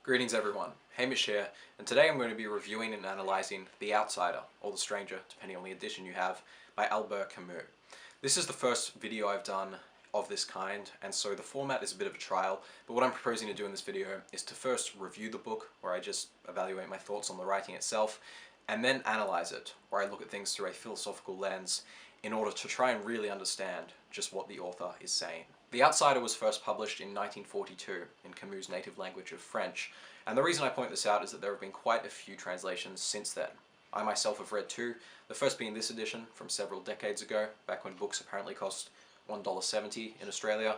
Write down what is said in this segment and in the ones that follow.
Greetings everyone, Hamish here, and today I'm going to be reviewing and analysing The Outsider, or The Stranger, depending on the edition you have, by Albert Camus. This is the first video I've done of this kind, and so the format is a bit of a trial, but what I'm proposing to do in this video is to first review the book, where I just evaluate my thoughts on the writing itself, and then analyse it, where I look at things through a philosophical lens in order to try and really understand just what the author is saying. The Outsider was first published in 1942 in Camus' native language of French, and the reason I point this out is that there have been quite a few translations since then. I myself have read two, the first being this edition from several decades ago, back when books apparently cost $1.70 in Australia,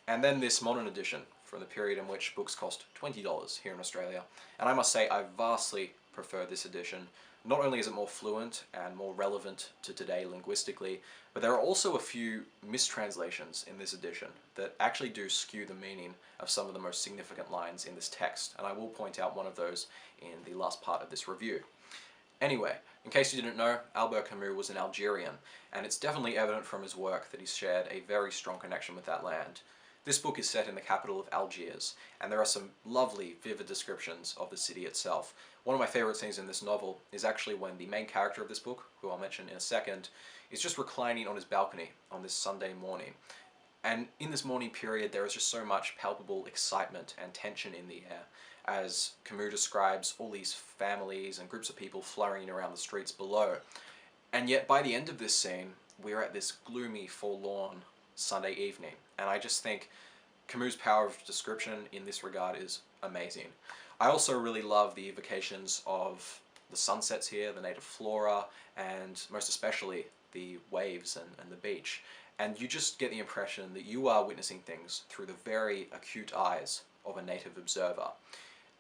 and then this modern edition from the period in which books cost $20 here in Australia. And I must say I vastly prefer this edition. Not only is it more fluent and more relevant to today linguistically, but there are also a few mistranslations in this edition that actually do skew the meaning of some of the most significant lines in this text, and I will point out one of those in the last part of this review. Anyway, in case you didn't know, Albert Camus was an Algerian, and it's definitely evident from his work that he's shared a very strong connection with that land. This book is set in the capital of Algiers, and there are some lovely, vivid descriptions of the city itself. One of my favourite scenes in this novel is actually when the main character of this book, who I'll mention in a second, is just reclining on his balcony on this Sunday morning. And in this morning period there is just so much palpable excitement and tension in the air, as Camus describes all these families and groups of people flurrying around the streets below. And yet by the end of this scene, we're at this gloomy, forlorn Sunday evening, and I just think Camus' power of description in this regard is amazing. I also really love the evocations of the sunsets here, the native flora, and most especially the waves and the beach. And you just get the impression that you are witnessing things through the very acute eyes of a native observer.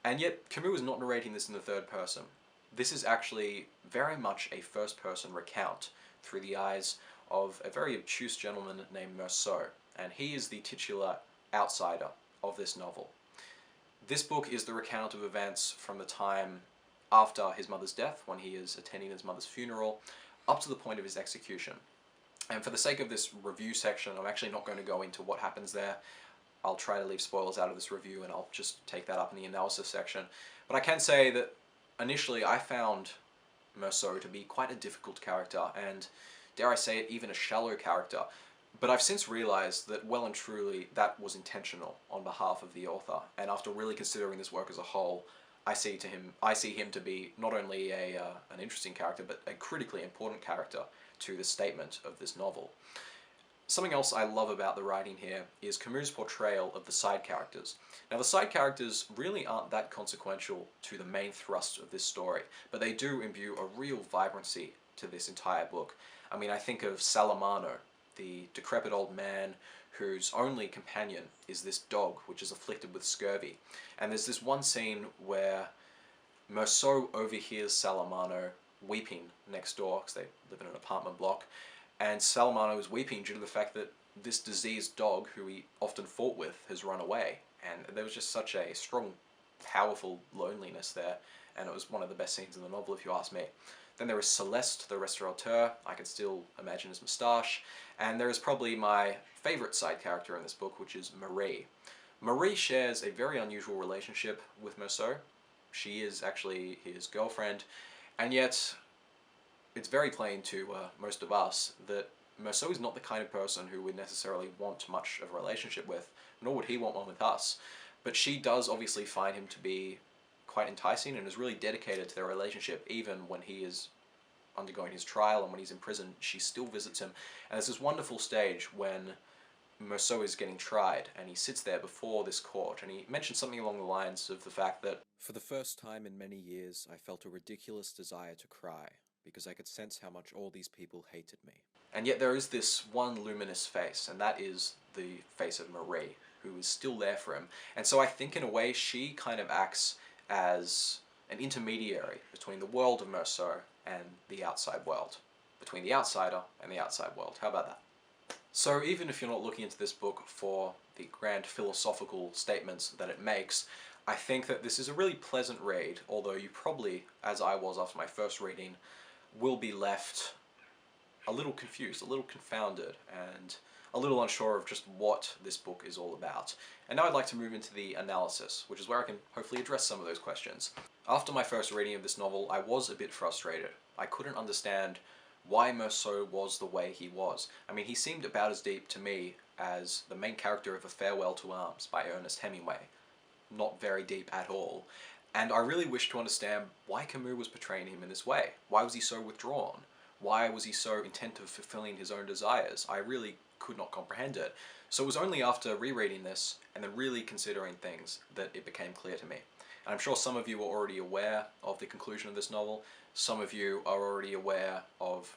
And yet Camus is not narrating this in the third person. This is actually very much a first-person recount through the eyes of a very obtuse gentleman named Meursault, and he is the titular outsider of this novel. This book is the recount of events from the time after his mother's death, when he is attending his mother's funeral, up to the point of his execution. And for the sake of this review section, I'm actually not going to go into what happens there. I'll try to leave spoilers out of this review, and I'll just take that up in the analysis section. But I can say that initially I found Meursault to be quite a difficult character, and dare I say it, even a shallow character. But I've since realised that well and truly that was intentional on behalf of the author, and after really considering this work as a whole, I see him to be not only an interesting character, but a critically important character to the statement of this novel. Something else I love about the writing here is Camus' portrayal of the side characters. Now, the side characters really aren't that consequential to the main thrust of this story, but they do imbue a real vibrancy to this entire book. I mean, I think of Salamano, the decrepit old man whose only companion is this dog, which is afflicted with scurvy. And there's this one scene where Meursault overhears Salamano weeping next door, because they live in an apartment block, and Salamano is weeping due to the fact that this diseased dog, who he often fought with, has run away. And there was just such a strong, powerful loneliness there, and it was one of the best scenes in the novel, if you ask me. Then there is Celeste, the restaurateur. I can still imagine his moustache. And there is probably my favourite side character in this book, which is Marie. Marie shares a very unusual relationship with Meursault. She is actually his girlfriend, and yet it's very plain to most of us that Meursault is not the kind of person who would necessarily want much of a relationship with, nor would he want one with us. But she does obviously find him to be quite enticing and is really dedicated to their relationship, even when he is undergoing his trial and when he's in prison. She still visits him, and there's this wonderful stage when Meursault is getting tried and he sits there before this court, and he mentions something along the lines of the fact that, "For the first time in many years I felt a ridiculous desire to cry, because I could sense how much all these people hated me." And yet there is this one luminous face, and that is the face of Marie, who is still there for him. And so I think in a way she kind of acts as an intermediary between the world of Meursault and the outside world. Between the outsider and the outside world. How about that? So even if you're not looking into this book for the grand philosophical statements that it makes, I think that this is a really pleasant read, although you probably, as I was after my first reading, will be left a little confused, a little confounded, and a little unsure of just what this book is all about. And now I'd like to move into the analysis, which is where I can hopefully address some of those questions. After my first reading of this novel, I was a bit frustrated. I couldn't understand why Meursault was the way he was. I mean, he seemed about as deep to me as the main character of A Farewell to Arms by Ernest Hemingway. Not very deep at all. And I really wished to understand why Camus was portraying him in this way. Why was he so withdrawn? Why was he so intent of fulfilling his own desires? I really could not comprehend it. So it was only after rereading this and then really considering things that it became clear to me. And I'm sure some of you are already aware of the conclusion of this novel. Some of you are already aware of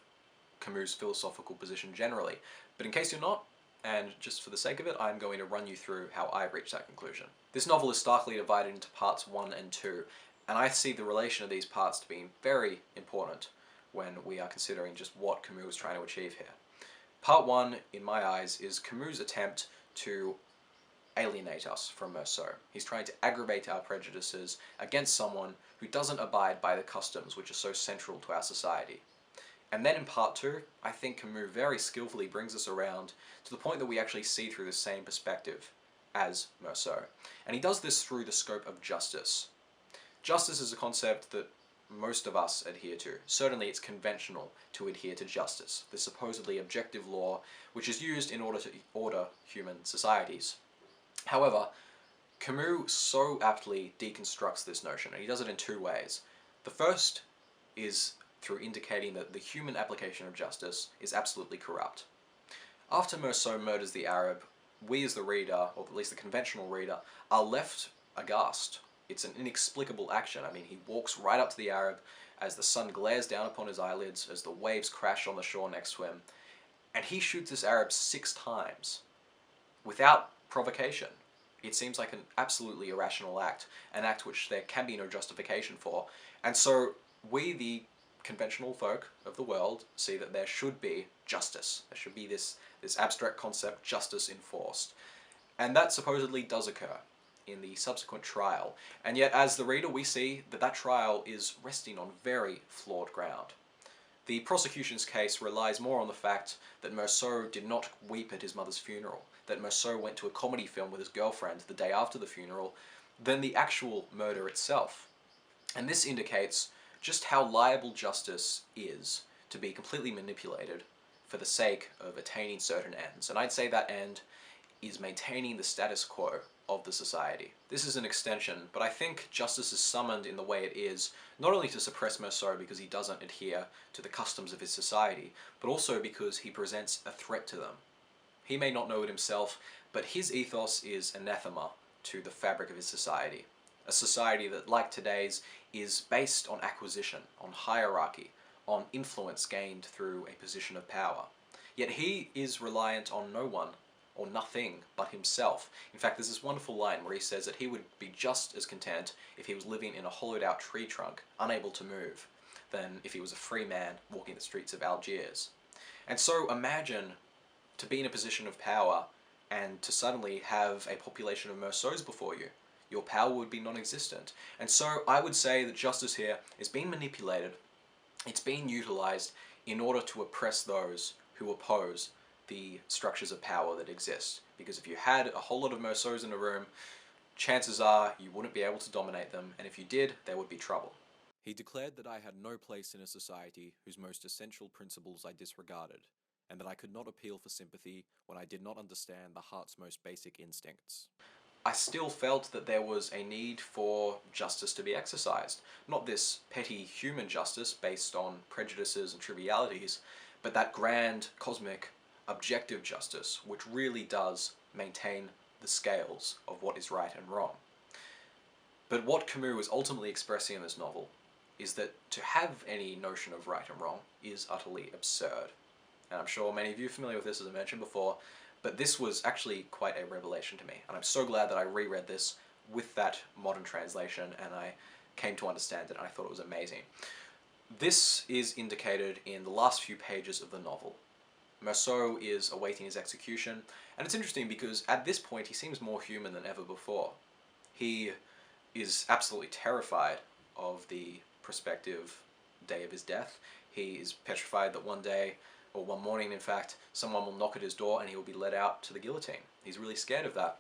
Camus' philosophical position generally. But in case you're not, and just for the sake of it, I'm going to run you through how I reached that conclusion. This novel is starkly divided into parts 1 and 2, and I see the relation of these parts to being very important when we are considering just what Camus was trying to achieve here. Part 1, in my eyes, is Camus' attempt to alienate us from Meursault. He's trying to aggravate our prejudices against someone who doesn't abide by the customs which are so central to our society. And then in part 2, I think Camus very skillfully brings us around to the point that we actually see through the same perspective as Meursault. And he does this through the scope of justice. Justice is a concept that most of us adhere to. Certainly it's conventional to adhere to justice, the supposedly objective law which is used in order to order human societies. However, Camus so aptly deconstructs this notion, and he does it in 2 ways. The first is through indicating that the human application of justice is absolutely corrupt. After Meursault murders the Arab, we as the reader, or at least the conventional reader, are left aghast. It's an inexplicable action. I mean, he walks right up to the Arab as the sun glares down upon his eyelids, as the waves crash on the shore next to him, and he shoots this Arab 6 times without provocation. It seems like an absolutely irrational act, an act which there can be no justification for, and so we, the conventional folk of the world, see that there should be justice. There should be this abstract concept, justice enforced. And that supposedly does occur in the subsequent trial. And yet, as the reader, we see that that trial is resting on very flawed ground. The prosecution's case relies more on the fact that Meursault did not weep at his mother's funeral, that Meursault went to a comedy film with his girlfriend the day after the funeral, than the actual murder itself. And this indicates just how liable justice is to be completely manipulated for the sake of attaining certain ends. And I'd say that end is maintaining the status quo of the society. This is an extension, but I think justice is summoned in the way it is, not only to suppress Meursault because he doesn't adhere to the customs of his society, but also because he presents a threat to them. He may not know it himself, but his ethos is anathema to the fabric of his society. A society that, like today's, is based on acquisition, on hierarchy, on influence gained through a position of power. Yet he is reliant on no one or nothing but himself. In fact, there's this wonderful line where he says that he would be just as content if he was living in a hollowed out tree trunk, unable to move, than if he was a free man walking the streets of Algiers. And so imagine to be in a position of power and to suddenly have a population of Meursaults before you. Your power would be non-existent. And so I would say that justice here is being manipulated, it's being utilized in order to oppress those who oppose the structures of power that exist. Because if you had a whole lot of Meursaults in a room, chances are you wouldn't be able to dominate them, and if you did, there would be trouble. He declared that I had no place in a society whose most essential principles I disregarded, and that I could not appeal for sympathy when I did not understand the heart's most basic instincts. I still felt that there was a need for justice to be exercised. Not this petty human justice based on prejudices and trivialities, but that grand, cosmic, objective justice which really does maintain the scales of what is right and wrong. But what Camus is ultimately expressing in this novel is that to have any notion of right and wrong is utterly absurd. And I'm sure many of you are familiar with this, as I mentioned before, but this was actually quite a revelation to me, and I'm so glad that I reread this with that modern translation and I came to understand it, and I thought it was amazing. This is indicated in the last few pages of the novel. Meursault is awaiting his execution, and it's interesting because at this point he seems more human than ever before. He is absolutely terrified of the prospective day of his death. He is petrified that one day or one morning in fact, someone will knock at his door and he will be led out to the guillotine. He's really scared of that.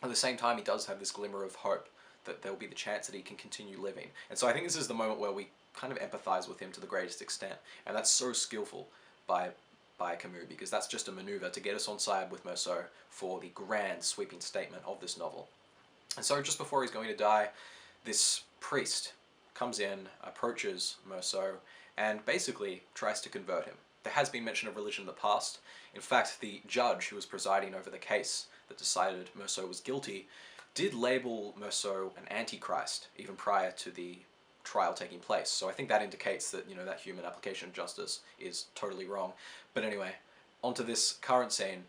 At the same time, he does have this glimmer of hope that there will be the chance that he can continue living. And so I think this is the moment where we kind of empathize with him to the greatest extent, and that's so skillful by Camus, because that's just a maneuver to get us on side with Meursault for the grand sweeping statement of this novel. And so just before he's going to die, this priest comes in, approaches Meursault, and basically tries to convert him. There has been mention of religion in the past. In fact, the judge who was presiding over the case that decided Meursault was guilty did label Meursault an antichrist even prior to the trial taking place. So I think that indicates that, that human application of justice is totally wrong. But anyway, onto this current scene.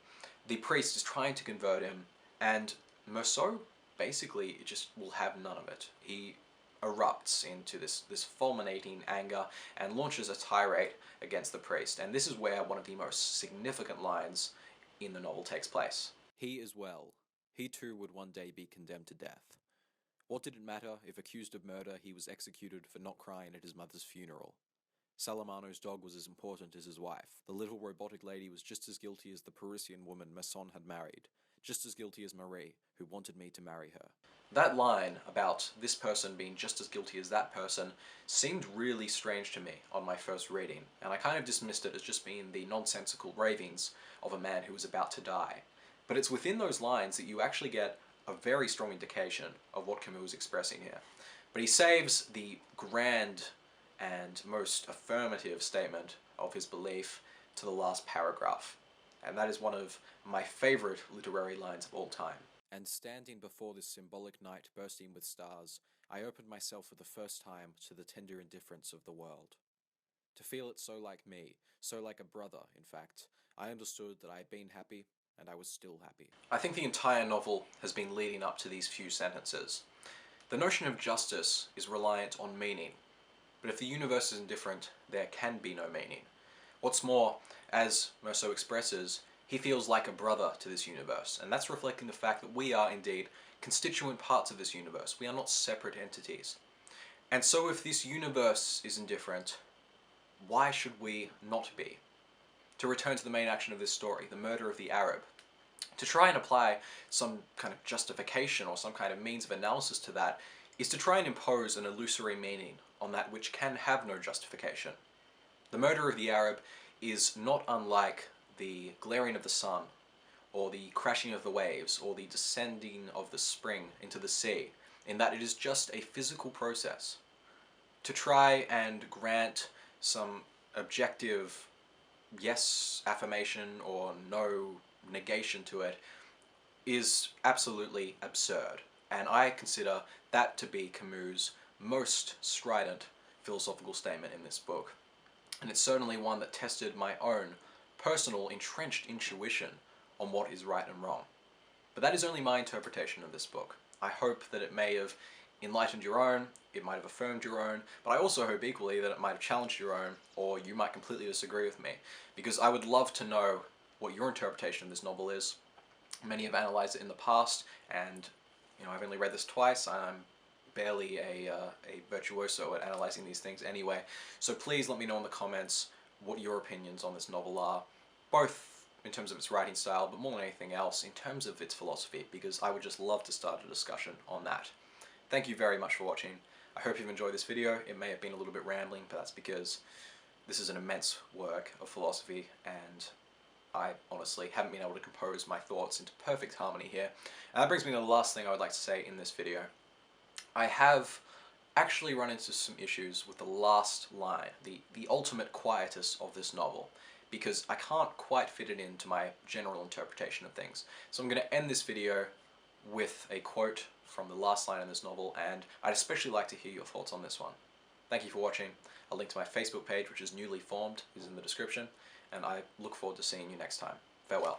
The priest is trying to convert him, and Meursault basically just will have none of it. He erupts into this fulminating anger and launches a tirade against the priest. And this is where one of the most significant lines in the novel takes place. He as well. He too would one day be condemned to death. What did it matter if, accused of murder, he was executed for not crying at his mother's funeral? Salamano's dog was as important as his wife. The little robotic lady was just as guilty as the Parisian woman Masson had married, just as guilty as Marie, who wanted me to marry her. That line about this person being just as guilty as that person seemed really strange to me on my first reading, and I kind of dismissed it as just being the nonsensical ravings of a man who was about to die. But it's within those lines that you actually get a very strong indication of what Camus is expressing here. But he saves the grand and most affirmative statement of his belief to the last paragraph. And that is one of my favorite literary lines of all time. And standing before this symbolic night bursting with stars, I opened myself for the first time to the tender indifference of the world. To feel it so like me, so like a brother, in fact, I understood that I had been happy, and I was still happy. I think the entire novel has been leading up to these few sentences. The notion of justice is reliant on meaning, but if the universe is indifferent, there can be no meaning. What's more, as Meursault expresses, he feels like a brother to this universe, and that's reflecting the fact that we are indeed constituent parts of this universe. We are not separate entities. And so if this universe is indifferent, why should we not be? To return to the main action of this story, the murder of the Arab, to try and apply some kind of justification or some kind of means of analysis to that is to try and impose an illusory meaning on that which can have no justification. The murder of the Arab is not unlike the glaring of the sun, or the crashing of the waves, or the descending of the spring into the sea, in that it is just a physical process. To try and grant some objective yes affirmation or no negation to it is absolutely absurd, and I consider that to be Camus' most strident philosophical statement in this book. And it's certainly one that tested my own personal entrenched intuition on what is right and wrong. But that is only my interpretation of this book. I hope that it may have enlightened your own, it might have affirmed your own, but I also hope equally that it might have challenged your own, or you might completely disagree with me, because I would love to know what your interpretation of this novel is. Many have analysed it in the past, and I've only read this twice, and I'm barely a virtuoso at analysing these things anyway. So please let me know in the comments what your opinions on this novel are, both in terms of its writing style, but more than anything else, in terms of its philosophy, because I would just love to start a discussion on that. Thank you very much for watching. I hope you've enjoyed this video. It may have been a little bit rambling, but that's because this is an immense work of philosophy, and I honestly haven't been able to compose my thoughts into perfect harmony here. And that brings me to the last thing I would like to say in this video. I have actually run into some issues with the last line, the ultimate quietus of this novel, because I can't quite fit it into my general interpretation of things. So I'm going to end this video with a quote from the last line in this novel, and I'd especially like to hear your thoughts on this one. Thank you for watching. A link to my Facebook page, which is newly formed, is in the description, and I look forward to seeing you next time. Farewell.